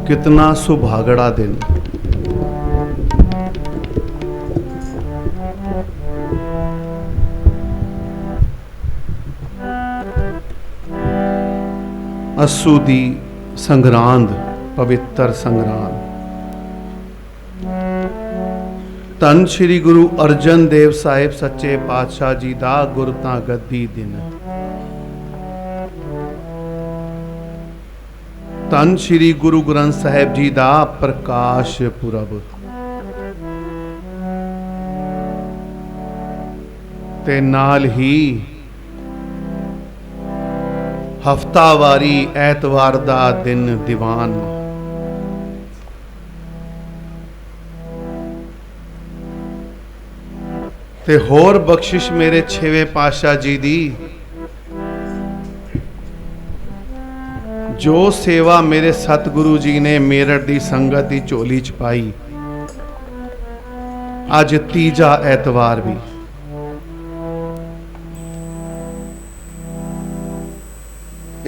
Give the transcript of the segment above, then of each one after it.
कितना सुभागड़ा दिन। अस्सू दी संग्रांद पवित्र संग्रांद। धन श्री गुरु अर्जन देव साहिब सच्चे पातशाह जी दा गुरता गद्दी दिन। धन श्री गुरु ग्रंथ साहिब जी दा प्रकाश पुरब। ते नाल ही हफ्तावारी ऐतवार दा दिन दीवान। ते होर बख्शिश मेरे छेवें पातशाह जी दी, जो सेवा मेरे सतगुरु जी ने मेरठ दी संगत दी झोली च पाई। अज तीजा ऐतवार भी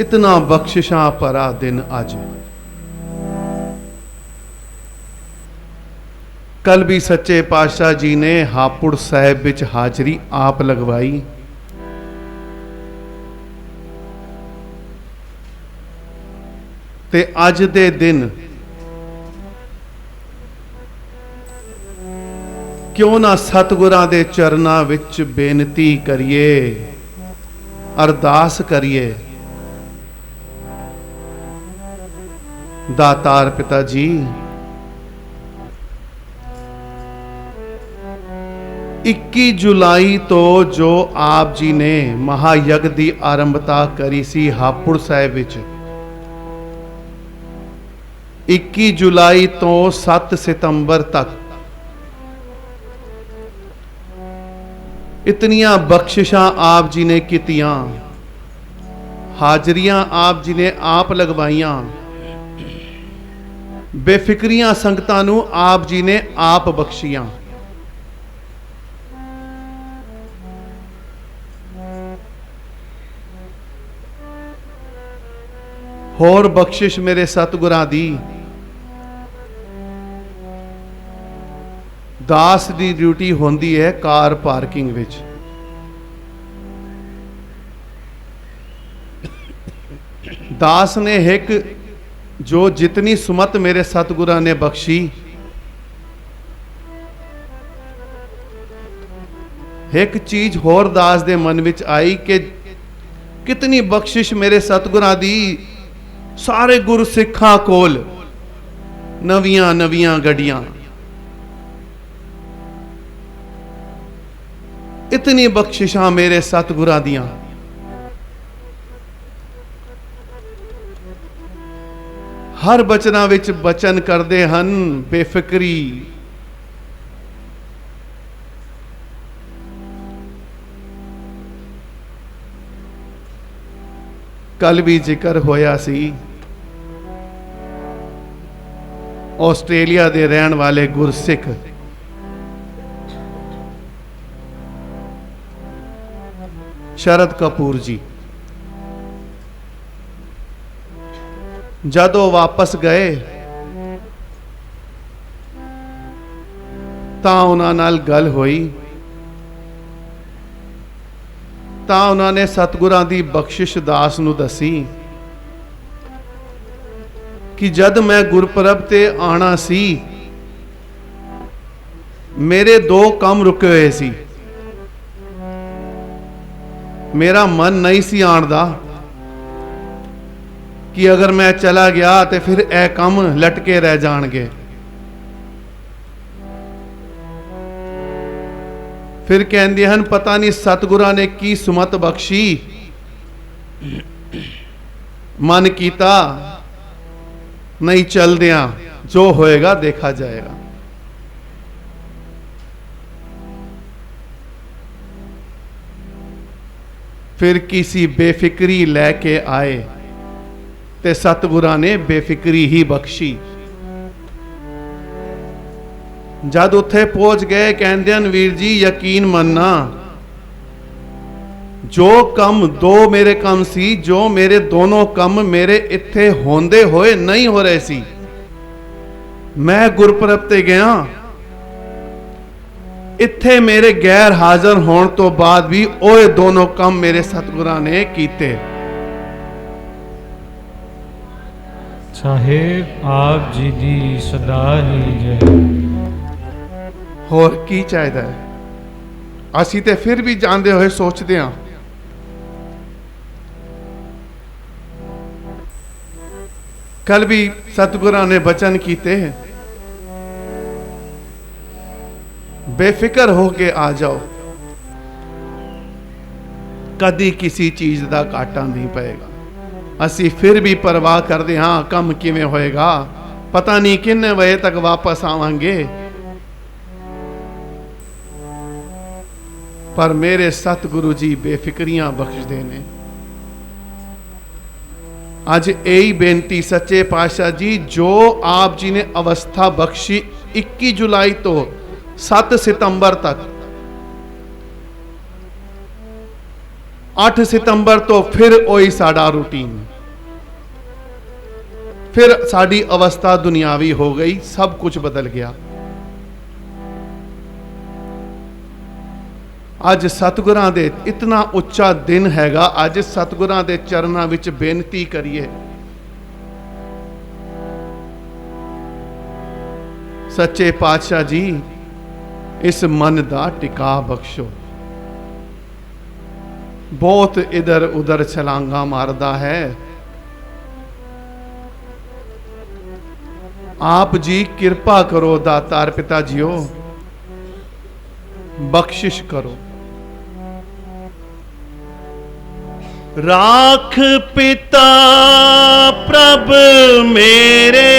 इतना बख्शिशां भरा दिन। अज कल भी सच्चे पातशाह जी ने हापुड़ साहिब विच हाजरी आप लगवाई। ते अज दे दिन क्यों ना सतगुरां दे चरनां विच बेनती करिए, अरदास करिए। दातार पिता जी, 21 जुलाई तो जो आप जी ने महायज्ञ की आरंभता करी सी हापुड़ साहिब विच, 21 जुलाई तो 7 सितंबर तक इतनियां बख्शिशां आप जी ने कीतियां, हाजरियां आप जी ने आप लगवाइयां, बेफिक्रियां संगतां नूं आप जी ने आप बख्शियां। होर बख्शिश मेरे सतगुरां दी, दास दी ड्यूटी होंदी है कार पार्किंग विच। दास ने एक जो जितनी सुमत मेरे सतगुरां ने बख्शी, एक चीज होर दास दे मन विच आई कि कितनी बख्शिश मेरे सतगुरां दी। सारे गुरु सिखां कोल नवियां नवियां गड्डियां, इतनी बख्शिशां मेरे सतगुरां दियां। हर बचना विच बचन करते हन बेफिक्री। कल भी जिक्र होया सी ऑस्ट्रेलिया दे रहन वाले गुरसिख शरद कपूर जी जदों वापस गए तां उन्हां नाल गल होई, तां उन्हां ने सतगुरां दी बख्शिश दास नूं दसी कि जद मैं गुरपुरब ते आना सी, मेरे 2 काम रुके हुए सी। मेरा मन नहीं सी आण दा कि अगर मैं चला गया तो फिर ए काम लटके रह जाणगे। फिर कहंदे हन पता नहीं सतगुरां ने की सुमत बख्शी, मन कीता नहीं चलदियां, जो होएगा देखा जाएगा। फिर किसी बेफिक्री लैके आए ते सतगुरां ने बेफिक्री ही बख्शी। जद उत्थे पहुंच गए कहंदे हन वीर जी यकीन मनना, जो कम 2 मेरे कम सी, जो मेरे दोनों कम मेरे इत्थे होंदे होए नहीं हो रहे सी, मैं गुरपुरब ते गया, इत्थे मेरे गैर हाजर होने तो बाद भी ओए दोनों काम मेरे सतगुरां ने कीते। साहेब आप जी दी सदा ही जय। होर की चाहिदा है? असी ते फिर भी जानते हुए सोचते हैं, कल भी सतगुरां ने वचन कीते हैं, बेफिक्र होके आ जाओ, कदी किसी चीज का घाटा नहीं पएगा। असी फिर भी परवाह करते हाँ, कम किवें होएगा, पता नहीं किन्ने बजे तक वापस आवांगे। पर मेरे सतगुरु जी बेफिक्रियां बख्शदे ने। अज यही बेनती सच्चे पातशाह जी, जो आप जी ने अवस्था बख्शी 21 जुलाई तो 7 सितंबर तक, 8 सितंबर तो फिर वही साडा रूटीन, फिर साड़ी अवस्था दुनियावी हो गई, सब कुछ बदल गया। अज सतगुरां दे इतना उच्चा दिन हैगा, अज सतगुरां दे चरनां विच बेनती करिए, सच्चे पातशाह जी इस मन दा टिका बख्शो। बहुत इधर उधर छलांगा मारदा है, आप जी कृपा करो दातार पिता जियो, बख्शिश करो। राख पिता प्रभ मेरे,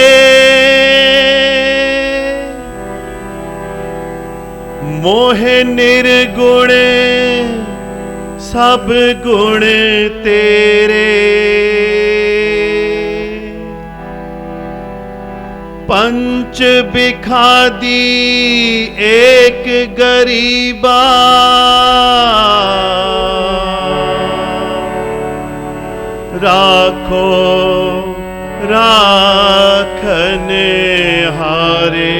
मोहे निर्गुण सब गुण तेरे, पंच बिखादी एक गरीबा, राखो राखने हारे,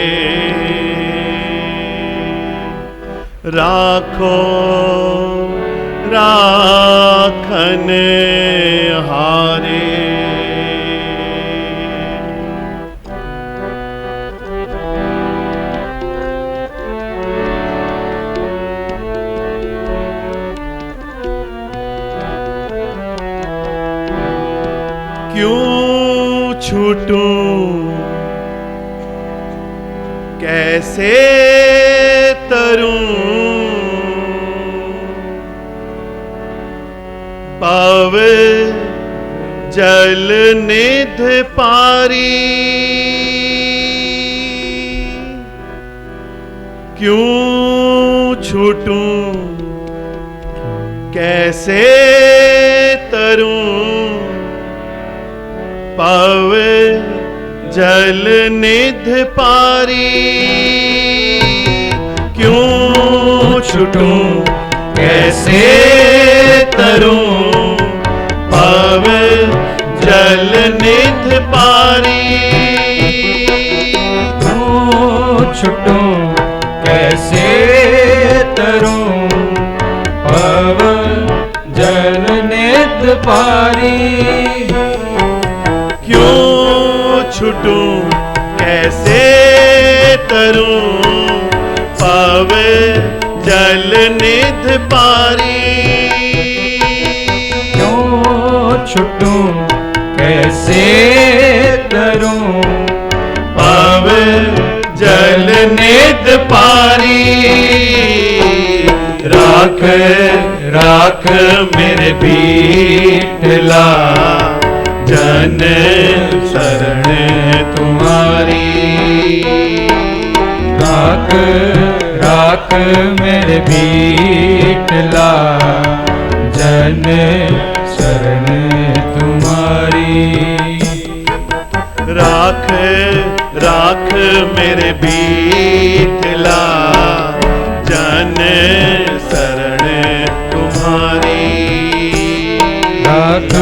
राखो राखने हारे। क्यों छूटूं कैसे तरूं, पाव जल निध पारी, क्यों छूटूं कैसे तरूं, पाव जल निध पारी, क्यों छूटूं कैसे तरूं, पाव जल निध पारी, क्यों छूटूं कैसे तरूं, पाव जल निध पारी, क्यों छूटूं कैसे तरूं, पाव जल निध पारी, क्यों छूटूं कैसे तरूं, पाव जल निध पारी। राख राख मेरे बीटला, जन शरण तुम्हारी, राख राख मेरे बीटला, जन शरण तुम्हारी, राख राख मेरे बीटला, जन शरण तुम्हारी, राख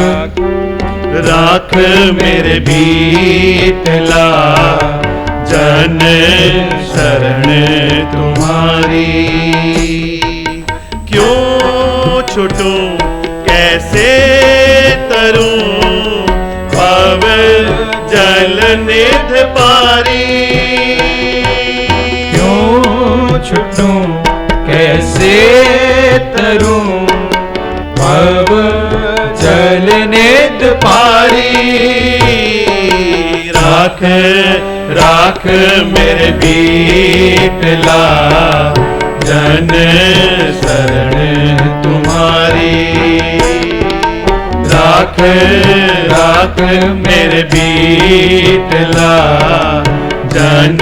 राख मेरे बीटला, जन जन शरण तुम्हारी। क्यों छूटूं कैसे तरूं भव जल निध पारी। क्यों छूटूं कैसे तरूं भव जल निध पारी। राख राख मेरे बीटला जन शरण तुम्हारी। राख राख मेरे बीटला जन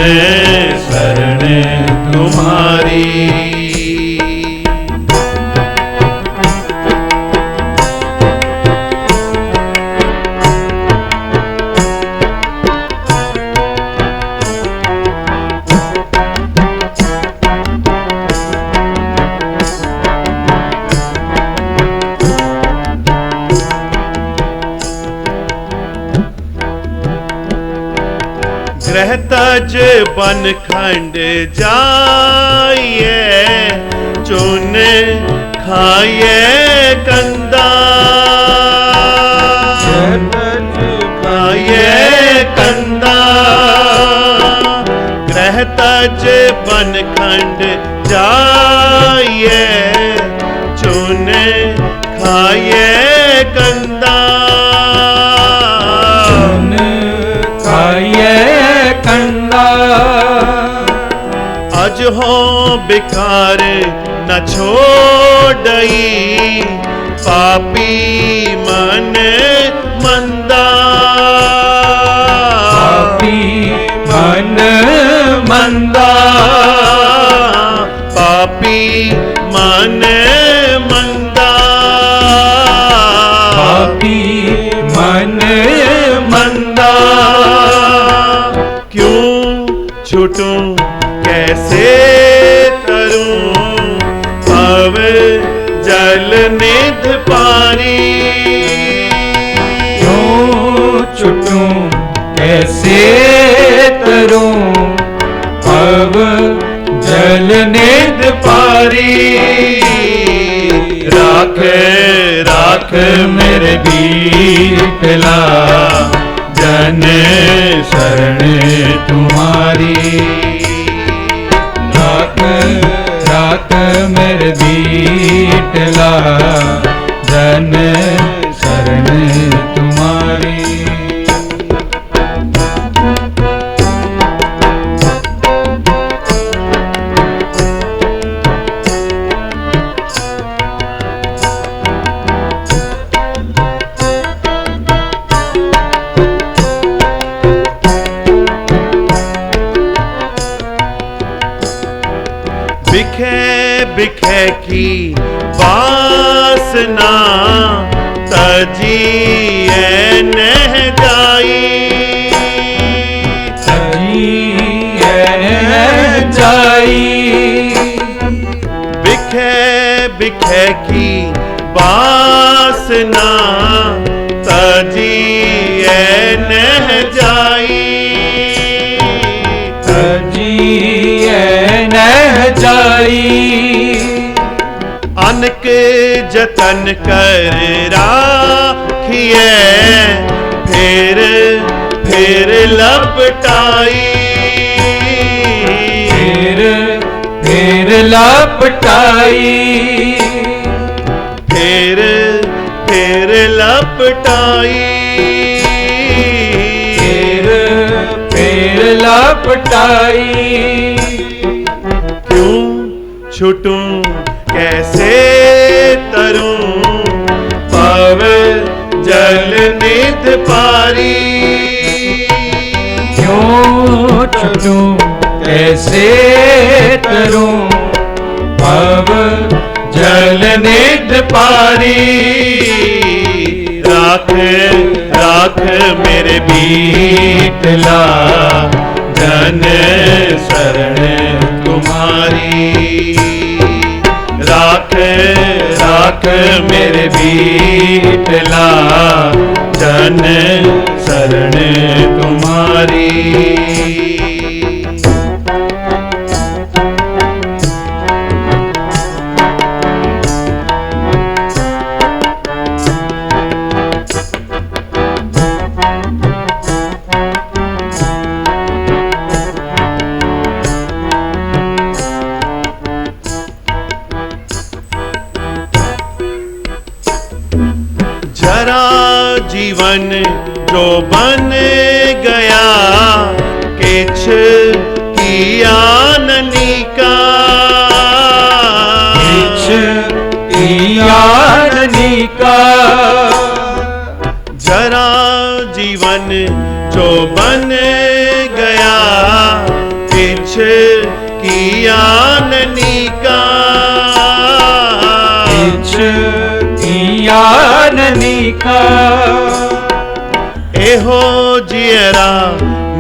शरण तुम्हारी। ग्रह तज बन खंड जाइए चुन खाइए कंदा। खाइए कंदा ग्रह तज बन खंड जाइए चुन खाइए कंदा। कंदा अज हो बेकार न छोड़ई पापी मन मंदा। पापी मन मंदा पापी मन मंदा। पापी मन मंदा। क्यों छूटूं कैसे तरूं भव जल निध पारी। क्यों छूटूं कैसे तरूं भव जल निध पारी। राख राख मेरे बीटला जन शरण तुम्हारी। राख राख मेरे बीटला जन शरण तुम्हारी। बिखे बिखे की वासना तजिए नह जाई। तजिए जाई बिखे बिखे की वासना तजिए नह जाई। तजिए नह जाई अनक जतन कर राखिए फिर फिर लपटाई। फिर लपटाई फिर फिर लपटाई। फिर लपटाई। क्यों छूटूं कैसे तरूं भव जल निध पारी। क्यों छूटूं कैसे तरूं भव जल निध पारी। राख राख मेरे बीटला जन शरण तुम्हारी। राख राख मेरे बीटला जन शरण तुम्हारी। जीवन जो बन गया किछ किया ननिका ननिका जरा जीवन जो बन गया किछ किया ननिका किछ किया ननिका एहो जियरा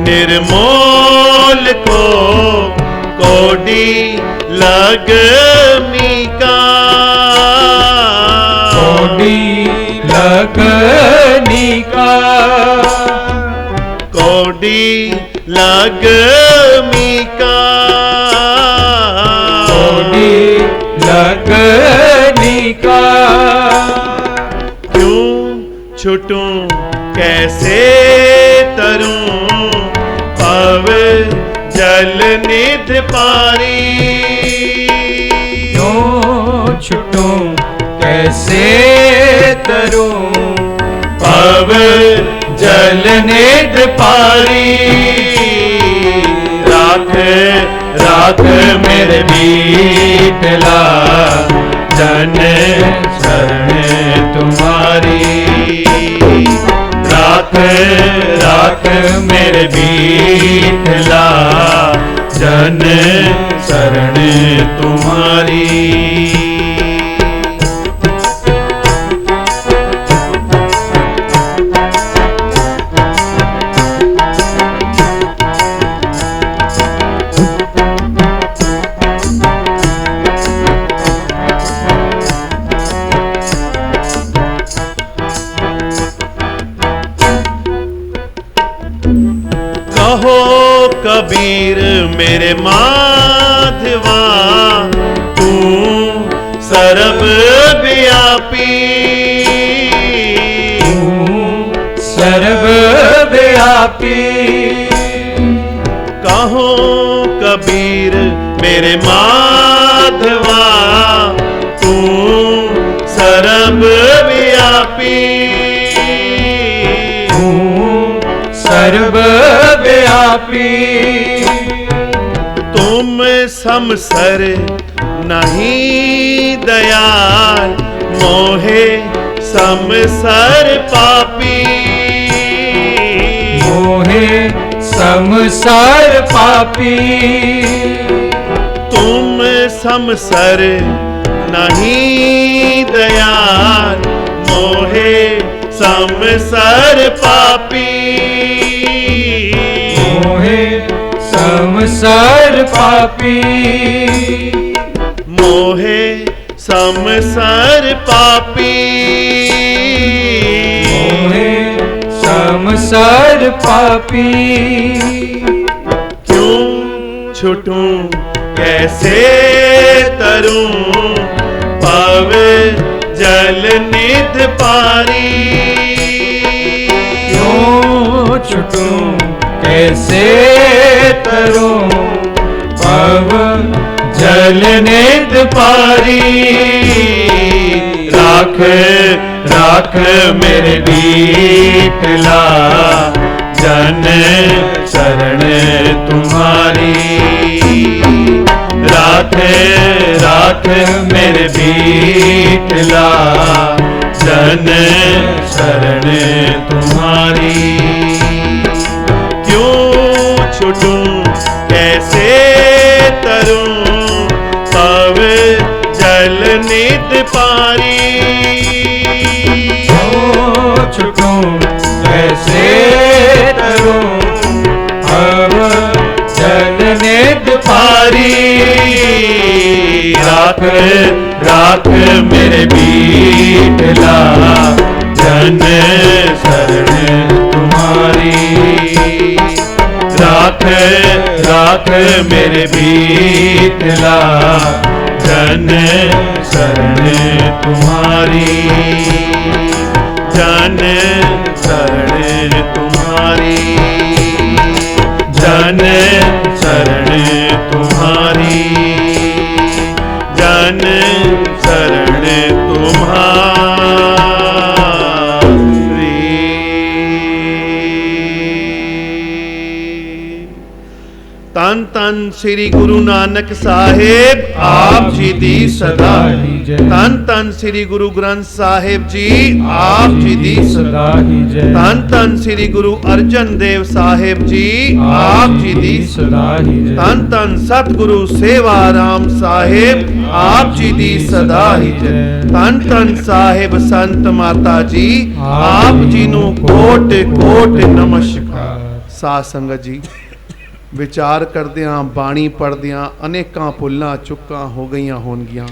निर्मोल को कोडी लगमिका कोडी लगनिका कोडी लगमिका कोडी लगनिका क्यों छूटूं कैसे तरूं पव जल निध पारी क्यों छूटूं कैसे तरूं पव जल निध पारी राख राख मेरे बीटला जन शरण तुम्हारी राख राख मेरे बीटला जन शरण तुम्हारी कहो कबीर मेरे माधवा तू सर्व व्यापी सर्व व्यापी कहो कबीर मेरे माधवा तू सर्व व्यापी सर्व व्यापी तुम समसर नहीं दयाल मोहे समसर पापी मोहे समसर पापी तुम समसर नहीं दयाल मोहे समसर पापी मोहे समसर पापी मोहे समसर पापी मोहे समसर पापी क्यों छूटूं कैसे तरूं पव जल निध पारी क्यों छूटूं कैसे तरूं पव जल निध पारी राख राख मेरे बीटला जन शरण तुम्हारी राख राख मेरे बीटला जन शरण तुम्हारी क्यों छूटूं कैसे तरूं पव जल निध पारी छूटूं कैसे तरूं अब जल निध पारी राख राख मेरे बीटला जन शरण तुम्हारी राख राख मेरे बीटला जन शरण तुम्हारी जन शरण तुम्हारी जन शरण तुम्हारी जन शरण तुम्हारी ਧੰਨ ਧੰਨ ਸ੍ਰੀ ਗੁਰੂ ਨਾਨਕ ਸਾਹਿਬ ਆਪ ਜੀ ਦੀ ਸਦਾ ਹੀ ਜੈ। ਧੰਨ ਧੰਨ ਸ੍ਰੀ ਗੁਰੂ ਗ੍ਰੰਥ ਸਾਹਿਬ ਜੀ ਆਪ ਜੀ ਦੀ ਸਦਾ ਹੀ ਜੈ। ਧੰਨ ਧੰਨ ਸ੍ਰੀ ਗੁਰੂ ਅਰਜਨ ਦੇਵ ਸਾਹਿਬ ਜੀ ਆਪ ਜੀ ਦੀ ਸਦਾ ਹੀ ਜੈ। ਧੰਨ ਧੰਨ ਸਤਿਗੁਰੂ ਸੇਵਾ ਰਾਮ ਸਾਹਿਬ ਆਪ ਜੀ ਦੀ ਸਦਾ ਹੀ ਜੈ। ਧੰਨ ਧੰਨ ਸਾਹਿਬ ਸੰਤ ਮਾਤਾ ਜੀ ਆਪ ਜੀ ਨੂੰ ਕੋਟ ਕੋਟ ਨਮਸਕਾਰ। ਸਾਧ ਸੰਗਤ ਜੀ, ਵਿਚਾਰ ਕਰਦਿਆਂ ਬਾਣੀ ਪੜ੍ਹਦਿਆਂ ਅਨੇਕਾਂ ਭੁੱਲਾਂ ਚੁੱਕਾਂ ਹੋ ਗਈਆਂ ਹੋਣਗੀਆਂ।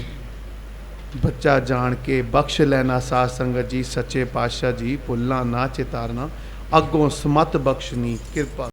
ਬੱਚਾ ਜਾਣ ਕੇ ਬਖਸ਼ ਲੈਣਾ ਸਾਧ ਸੰਗਤ ਜੀ। ਸੱਚੇ ਪਾਤਸ਼ਾਹ ਜੀ ਭੁੱਲਾਂ ਨਾ ਚਿਤਾਰਨਾ, ਅੱਗੋਂ ਸਮਤ ਬਖਸ਼ਣੀ ਕਿਰਪਾ।